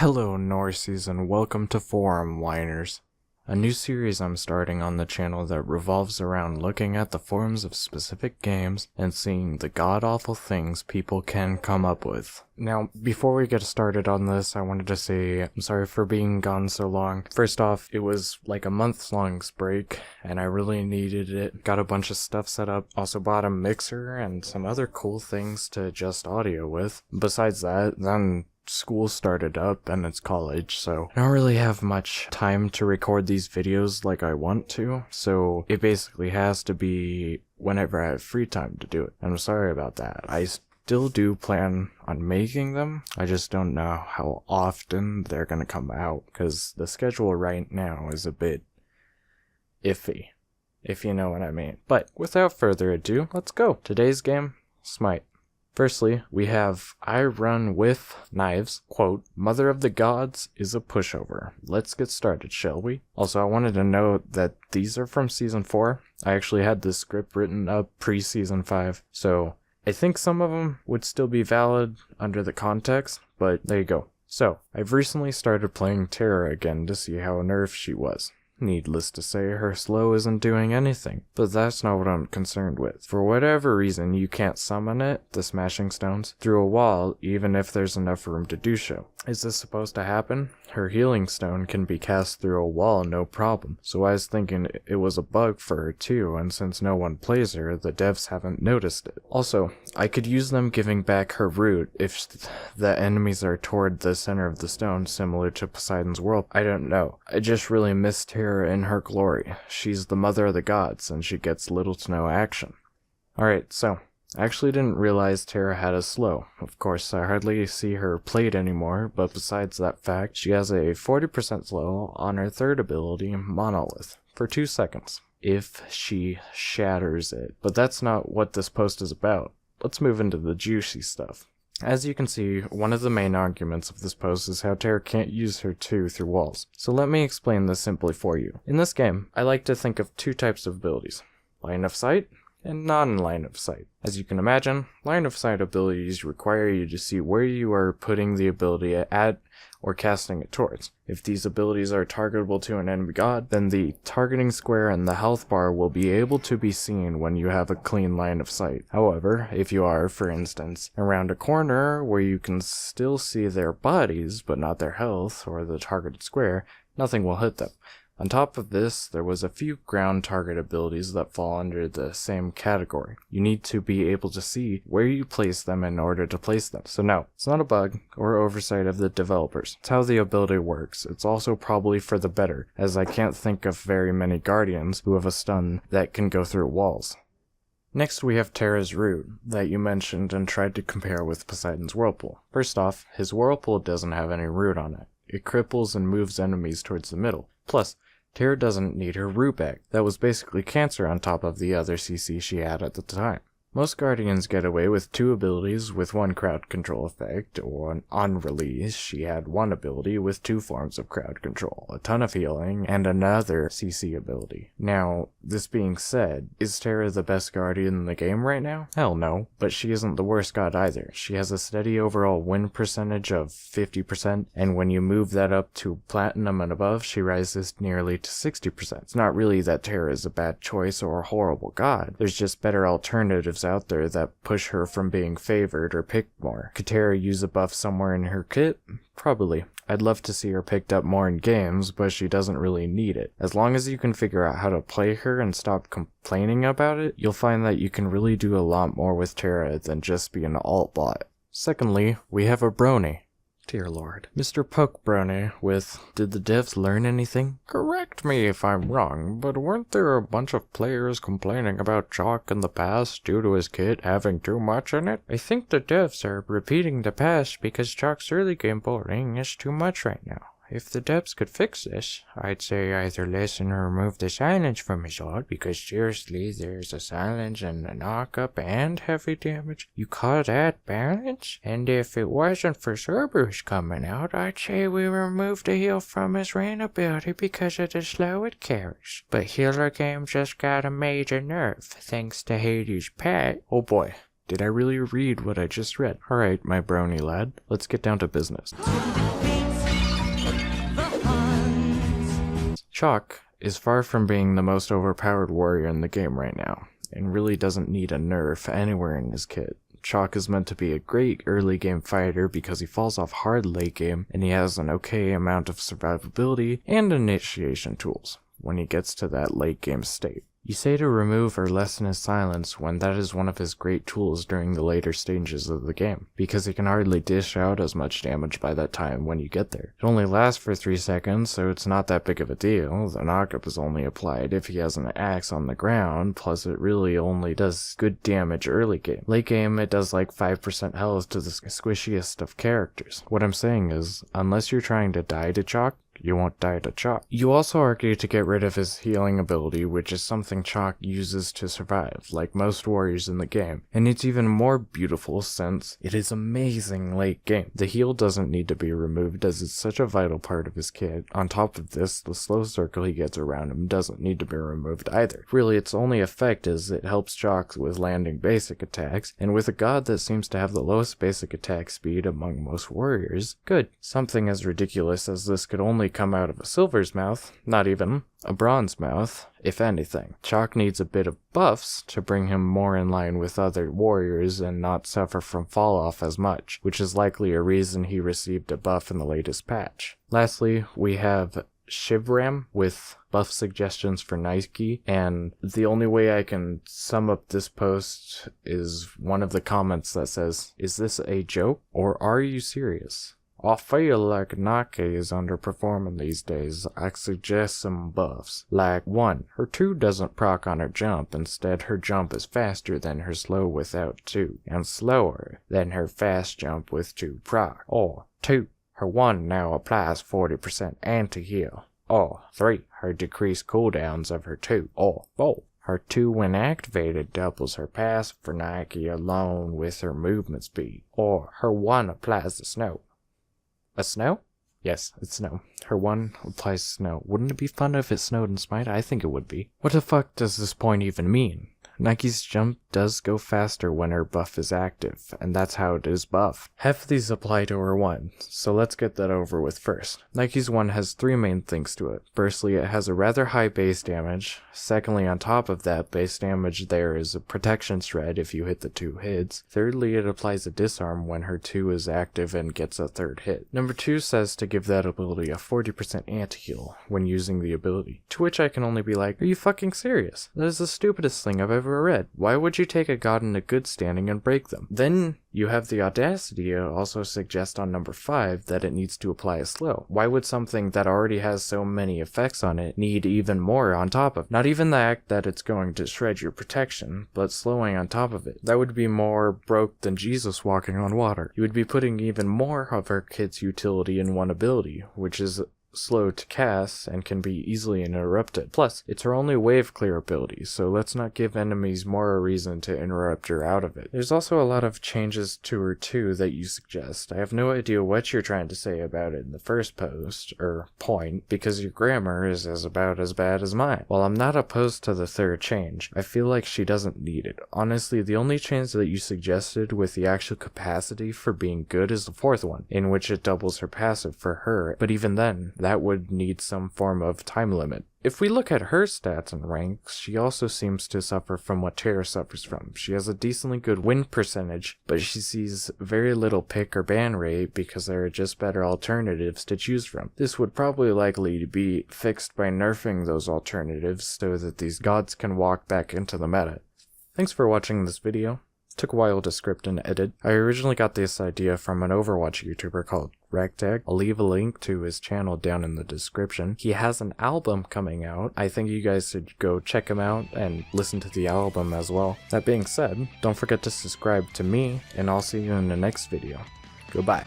Hello Norseys and welcome to Forum Whiners, a new series I'm starting on the channel that revolves around looking at the forums of specific games and seeing the god-awful things people can come up with. Now, before we get started on this, I wanted to say I'm sorry for being gone so long. First off, it was like a month-long break, and I really needed it. Got a bunch of stuff set up, also bought a mixer and some other cool things to adjust audio with. Besides that, then school started up and it's college, so I don't really have much time to record these videos like I want to, so it basically has to be whenever I have free time to do it. I'm sorry about that. I still do plan on making them, I just don't know how often they're gonna come out, because the schedule right now is a bit iffy, if you know what I mean. But without further ado, let's go. Today's game, Smite. Firstly, we have I run with knives, quote, mother of the gods is a pushover. Let's get started, shall we? Also, I wanted to note that these are from Season 4. I actually had this script written up pre-Season 5, so I think some of them would still be valid under the context, but there you go. So, I've recently started playing Terra again to see how nerfed she was. Needless to say, her slow isn't doing anything, but that's not what I'm concerned with. For whatever reason, you can't summon it, the smashing stones, through a wall even if there's enough room to do so. Is this supposed to happen? Her healing stone can be cast through a wall no problem, so I was thinking it was a bug for her too, and since no one plays her, the devs haven't noticed it. Also, I could use them giving back her root if the enemies are toward the center of the stone, similar to Poseidon's world. I don't know. I just really missed her in her glory. She's the mother of the gods, and she gets little to no action. Alright, so I actually didn't realize Terra had a slow. Of course, I hardly see her played anymore, but besides that fact, she has a 40% slow on her third ability, Monolith, for 2 seconds, if she shatters it. But that's not what this post is about. Let's move into the juicy stuff. As you can see, one of the main arguments of this post is how Terra can't use her 2 through walls. So let me explain this simply for you. In this game, I like to think of 2 types of abilities: line of sight and non-line of sight. As you can imagine, line of sight abilities require you to see where you are putting the ability at or casting it towards. If these abilities are targetable to an enemy god, then the targeting square and the health bar will be able to be seen when you have a clean line of sight. However, if you are, for instance, around a corner where you can still see their bodies but not their health or the targeted square, nothing will hit them. On top of this, there was a few ground target abilities that fall under the same category. You need to be able to see where you place them in order to place them. So no, it's not a bug or oversight of the developers. It's how the ability works. It's also probably for the better, as I can't think of very many guardians who have a stun that can go through walls. Next we have Terra's root, that you mentioned and tried to compare with Poseidon's whirlpool. First off, his whirlpool doesn't have any root on it. It cripples and moves enemies towards the middle. Plus, Terra doesn't need her root back. That was basically cancer on top of the other CC she had at the time. Most Guardians get away with 2 abilities with 1 crowd control effect, or on release she had 1 ability with 2 forms of crowd control, a ton of healing, and another CC ability. Now, this being said, is Terra the best Guardian in the game right now? Hell no, but she isn't the worst god either. She has a steady overall win percentage of 50%, and when you move that up to Platinum and above, she rises nearly to 60%. It's not really that Terra is a bad choice or a horrible god, there's just better alternatives out there that push her from being favored or picked more. Could Terra use a buff somewhere in her kit? Probably. I'd love to see her picked up more in games, but she doesn't really need it. As long as you can figure out how to play her and stop complaining about it, you'll find that you can really do a lot more with Terra than just be an alt bot. Secondly, we have a brony. Dear Lord. Mr. Poke Brony with, did the devs learn anything? Correct me if I'm wrong, but weren't there a bunch of players complaining about Chalk in the past due to his kit having too much in it? I think the devs are repeating the past because Chalk's early game bullying is too much right now. If the devs could fix this, I'd say either lessen or remove the silence from his ult, because seriously, there's a silence and a knock-up and heavy damage. You call that balance? And if it wasn't for Cerberus coming out, I'd say we removed the heal from his rain ability because of the slow it carries. But healer game just got a major nerf, thanks to Hades' pet. Oh boy. Did I really read what I just read? Alright, my brony lad, let's get down to business. Chalk is far from being the most overpowered warrior in the game right now, and really doesn't need a nerf anywhere in his kit. Chalk is meant to be a great early game fighter because he falls off hard late game, and he has an okay amount of survivability and initiation tools when he gets to that late game state. You say to remove or lessen his silence when that is one of his great tools during the later stages of the game, because he can hardly dish out as much damage by that time when you get there. It only lasts for 3 seconds, so it's not that big of a deal. The knockup is only applied if he has an axe on the ground, plus it really only does good damage early game. Late game, it does like 5% health to the squishiest of characters. What I'm saying is, unless you're trying to die to Chalk, you won't die to Chalk. You also argue to get rid of his healing ability, which is something Chalk uses to survive, like most warriors in the game. And it's even more beautiful since it is amazing late game. The heal doesn't need to be removed as it's such a vital part of his kit. On top of this, the slow circle he gets around him doesn't need to be removed either. Really, its only effect is it helps Chalk with landing basic attacks, and with a god that seems to have the lowest basic attack speed among most warriors, good. Something as ridiculous as this could only come out of a silver's mouth, not even a bronze mouth, if anything. Chalk needs a bit of buffs to bring him more in line with other warriors and not suffer from fall off as much, which is likely a reason he received a buff in the latest patch. Lastly, we have Shivram with buff suggestions for Nike, and the only way I can sum up this post is one of the comments that says, "Is this a joke or are you serious? I feel like Nike is underperforming these days. I suggest some buffs. Like 1, her 2 doesn't proc on her jump. Instead, her jump is faster than her slow without 2, and slower than her fast jump with 2 proc. Or 2, her 1 now applies 40% anti-heal. Or 3, her decreased cooldowns of her 2. Or 4, her 2 when activated doubles her passive for Nike alone with her movement speed. Or her 1 applies the snow." A snow? Yes, it's snow. Her 1 applies snow. Wouldn't it be fun if it snowed in Smite? I think it would be. What the fuck does this point even mean? Nike's jump does go faster when her buff is active, and that's how it is buffed. Half of these apply to her 1, so let's get that over with first. Nike's 1 has 3 main things to it. Firstly, it has a rather high base damage. Secondly, on top of that base damage, there is a protection shred if you hit the 2 hits. Thirdly, it applies a disarm when her 2 is active and gets a 3rd hit. Number 2 says to give that ability a 40% anti-heal when using the ability, to which I can only be like, are you fucking serious? That is the stupidest thing I've ever read. Why would you take a god in a good standing and break them? Then you have the audacity to also suggest on number 5 that it needs to apply a slow. Why would something that already has so many effects on it need even more on top of? Not even the act that it's going to shred your protection, but slowing on top of it. That would be more broke than Jesus walking on water. You would be putting even more of her kit's utility in one ability, which is slow to cast and can be easily interrupted. Plus, it's her only wave clear ability, so let's not give enemies more a reason to interrupt her out of it. There's also a lot of changes to her too that you suggest. I have no idea what you're trying to say about it in the first post, or point, because your grammar is about as bad as mine. While I'm not opposed to the 3rd change, I feel like she doesn't need it. Honestly, the only change that you suggested with the actual capacity for being good is the 4th one, in which it doubles her passive for her, but even then, that would need some form of time limit. If we look at her stats and ranks, she also seems to suffer from what Terra suffers from. She has a decently good win percentage, but she sees very little pick or ban rate because there are just better alternatives to choose from. This would probably likely be fixed by nerfing those alternatives so that these gods can walk back into the meta. Thanks for watching this video. Took a while to script and edit. I originally got this idea from an Overwatch YouTuber called Ragtag. I'll leave a link to his channel down in the description. He has an album coming out. I think you guys should go check him out and listen to the album as well. That being said, don't forget to subscribe to me, and I'll see you in the next video. Goodbye.